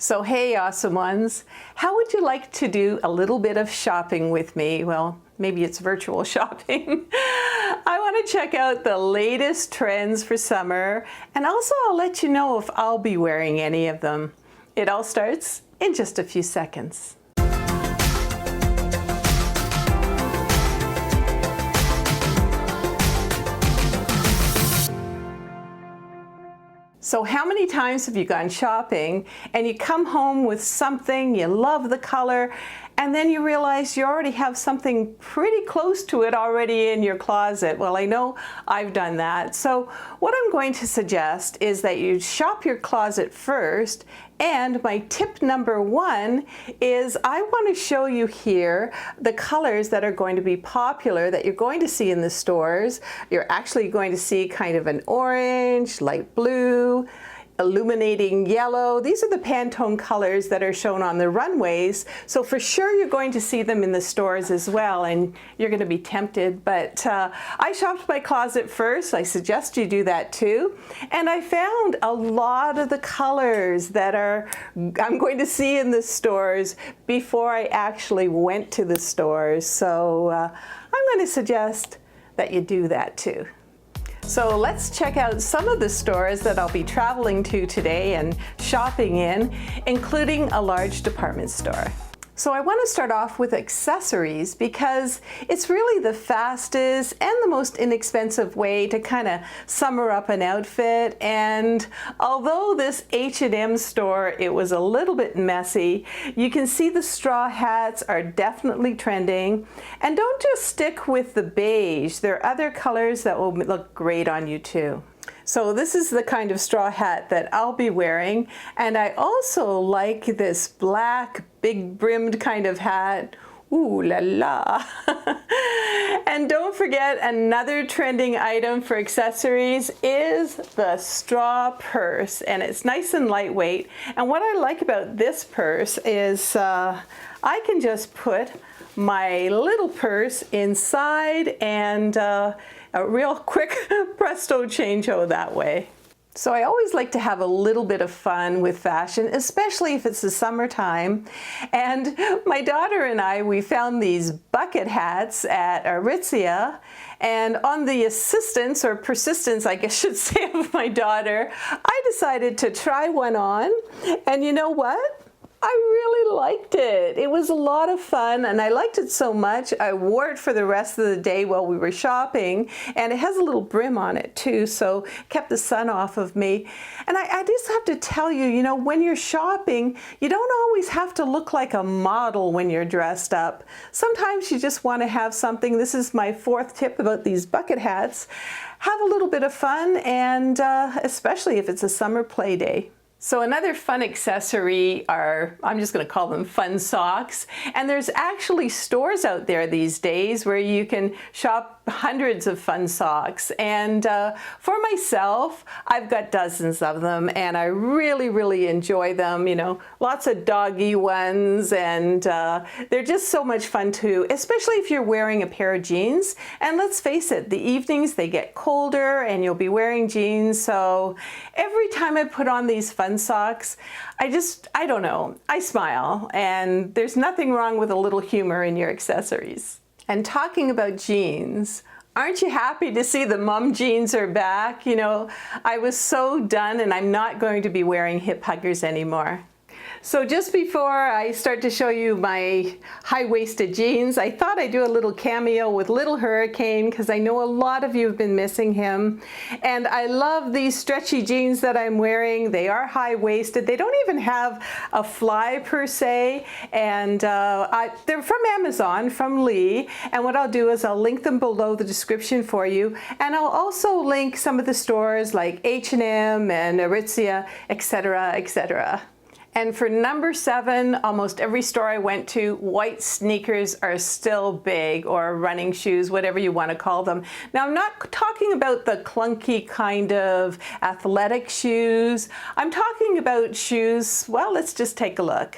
So hey, awesome ones, how would you like to do a little bit of shopping with me? Well, maybe it's virtual shopping. I want to check out the latest trends for summer, and also I'll let you know if I'll be wearing any of them. It all starts in just a few seconds. So how many times have you gone shopping and you come home with something, you love the color, and then you realize you already have something pretty close to it already in your closet? Well, I know I've done that. So what I'm going to suggest is that you shop your closet first. And my tip number one is I want to show you here the colors that are going to be popular that you're going to see in the stores. You're actually going to see kind of an orange, light blue, illuminating yellow. These are the Pantone colors that are shown on the runways. So for sure you're going to see them in the stores as well, and you're going to be tempted. But I shopped my closet first. I suggest you do that too. And I found a lot of the colors that I'm going to see in the stores before I actually went to the stores. So I'm going to suggest that you do that too. So let's check out some of the stores that I'll be traveling to today and shopping in, including a large department store. So I want to start off with accessories because it's really the fastest and the most inexpensive way to kind of summer up an outfit. And although this H&M store, it was a little bit messy, you can see the straw hats are definitely trending. And don't just stick with the beige. There are other colors that will look great on you too. So this is the kind of straw hat that I'll be wearing, and I also like this black big brimmed kind of hat. Ooh la la. And don't forget, another trending item for accessories is the straw purse, and it's nice and lightweight. And what I like about this purse is I can just put my little purse inside and a real quick presto changeo that way. So I always like to have a little bit of fun with fashion, especially if it's the summertime. And my daughter and I, we found these bucket hats at Aritzia. And on the assistance or persistence, I guess I should say, of my daughter, I decided to try one on. And you know what? I really liked it. It was a lot of fun, and I liked it so much I wore it for the rest of the day while we were shopping. And it has a little brim on it too, so kept the sun off of me. And I just have to tell you, you know, when you're shopping, you don't always have to look like a model when you're dressed up. Sometimes you just want to have something. This is my fourth tip about these bucket hats. Have a little bit of fun, and especially if it's a summer play day. So another fun accessory are, I'm just going to call them fun socks. And there's actually stores out there these days where you can shop hundreds of fun socks. And for myself, I've got dozens of them, and I really, really enjoy them. You know, lots of doggy ones, and they're just so much fun too, especially if you're wearing a pair of jeans. And let's face it, the evenings, they get colder and you'll be wearing jeans. So every time I put on these fun socks, I don't know, I smile, and there's nothing wrong with a little humor in your accessories. And talking about jeans, aren't you happy to see the mom jeans are back? You know, I was so done, and I'm not going to be wearing hip huggers anymore. So just before I start to show you my high-waisted jeans, I thought I'd do a little cameo with Little Hurricane, because I know a lot of you have been missing him. And I love these stretchy jeans that I'm wearing. They are high-waisted. They don't even have a fly per se. And they're from Amazon, from Lee. And what I'll do is I'll link them below the description for you. And I'll also link some of the stores like H&M and Aritzia, etc., etc. And for number 7, almost every store I went to, white sneakers are still big, or running shoes, whatever you want to call them. Now, I'm not talking about the clunky kind of athletic shoes. I'm talking about shoes, well, let's just take a look.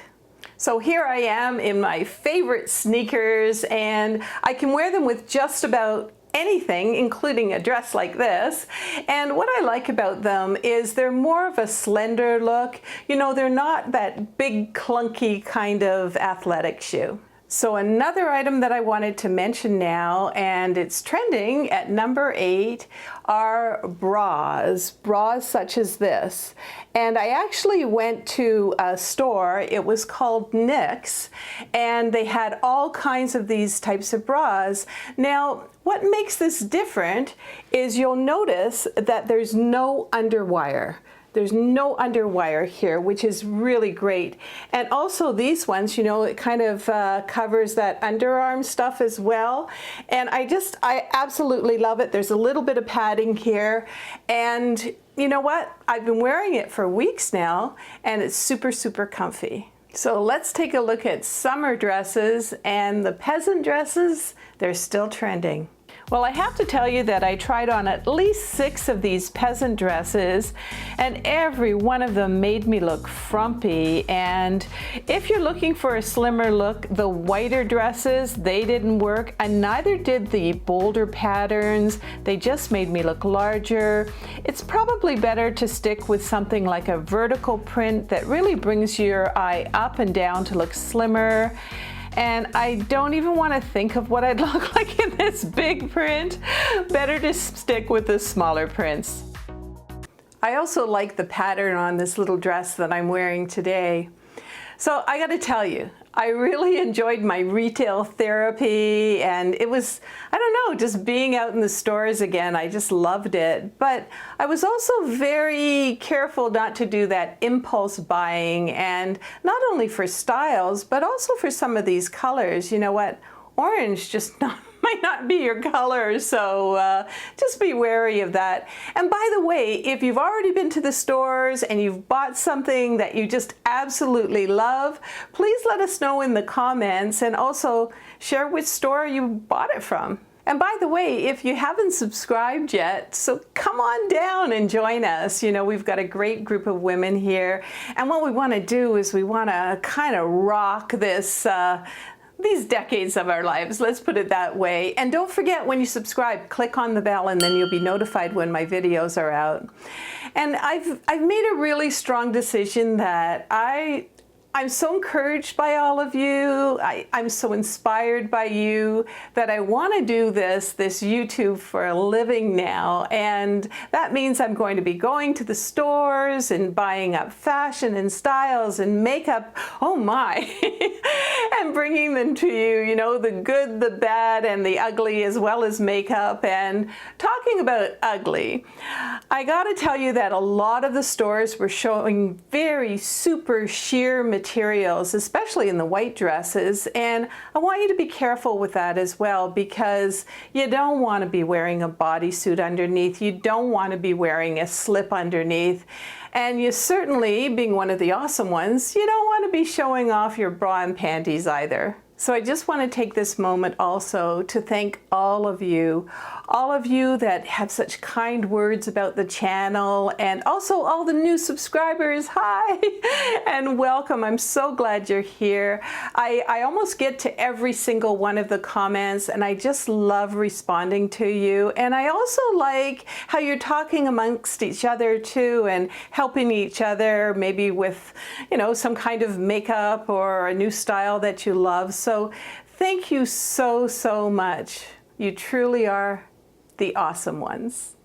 So here I am in my favorite sneakers, and I can wear them with just about anything, including a dress like this. And what I like about them is they're more of a slender look. You know, they're not that big clunky kind of athletic shoe. So another item that I wanted to mention now, and it's trending at number 8, are bras such as this. And I actually went to a store, it was called Nick's, and they had all kinds of these types of bras. Now, what makes this different is you'll notice that there's no underwire. There's no underwire here, which is really great. And also these ones, you know, it kind of covers that underarm stuff as well. And I absolutely love it. There's a little bit of padding here. And you know what? I've been wearing it for weeks now, and it's super, super comfy. So let's take a look at summer dresses, and the peasant dresses, they're still trending. Well, I have to tell you that I tried on at least 6 of these peasant dresses, and every one of them made me look frumpy. And if you're looking for a slimmer look, the whiter dresses, they didn't work, and neither did the bolder patterns. They just made me look larger. It's probably better to stick with something like a vertical print that really brings your eye up and down to look slimmer. And I don't even want to think of what I'd look like in this big print. Better to stick with the smaller prints. I also like the pattern on this little dress that I'm wearing today. So I gotta tell you, I really enjoyed my retail therapy, and it was, I don't know, just being out in the stores again. I just loved it. But I was also very careful not to do that impulse buying, and not only for styles, but also for some of these colors. You know what? Orange just might not be your color, so just be wary of that. And by the way, if you've already been to the stores and you've bought something that you just absolutely love, please let us know in the comments, and also share which store you bought it from. And by the way, if you haven't subscribed yet, so come on down and join us. You know, we've got a great group of women here, and what we want to do is we want to kind of rock this these decades of our lives, let's put it that way. And don't forget, when you subscribe, click on the bell, and then you'll be notified when my videos are out. And I've made a really strong decision that I'm so encouraged by all of you. I'm so inspired by you that I want to do this YouTube for a living now. And that means I'm going to be going to the stores and buying up fashion and styles and makeup, oh my, and bringing them to you, you know, the good, the bad, and the ugly, as well as makeup. And talking about ugly, I gotta tell you that a lot of the stores were showing very super sheer materials, especially in the white dresses, and I want you to be careful with that as well, because you don't want to be wearing a bodysuit underneath, you don't want to be wearing a slip underneath, and you certainly, being one of the awesome ones, you don't want to be showing off your bra and panties either. So I just want to take this moment also to thank all of you that have such kind words about the channel, and also all the new subscribers. Hi and welcome. I'm so glad you're here. I almost get to every single one of the comments, and I just love responding to you. And I also like how you're talking amongst each other too, and helping each other maybe with, you know, some kind of makeup or a new style that you love. So thank you so, so much. You truly are the awesome ones.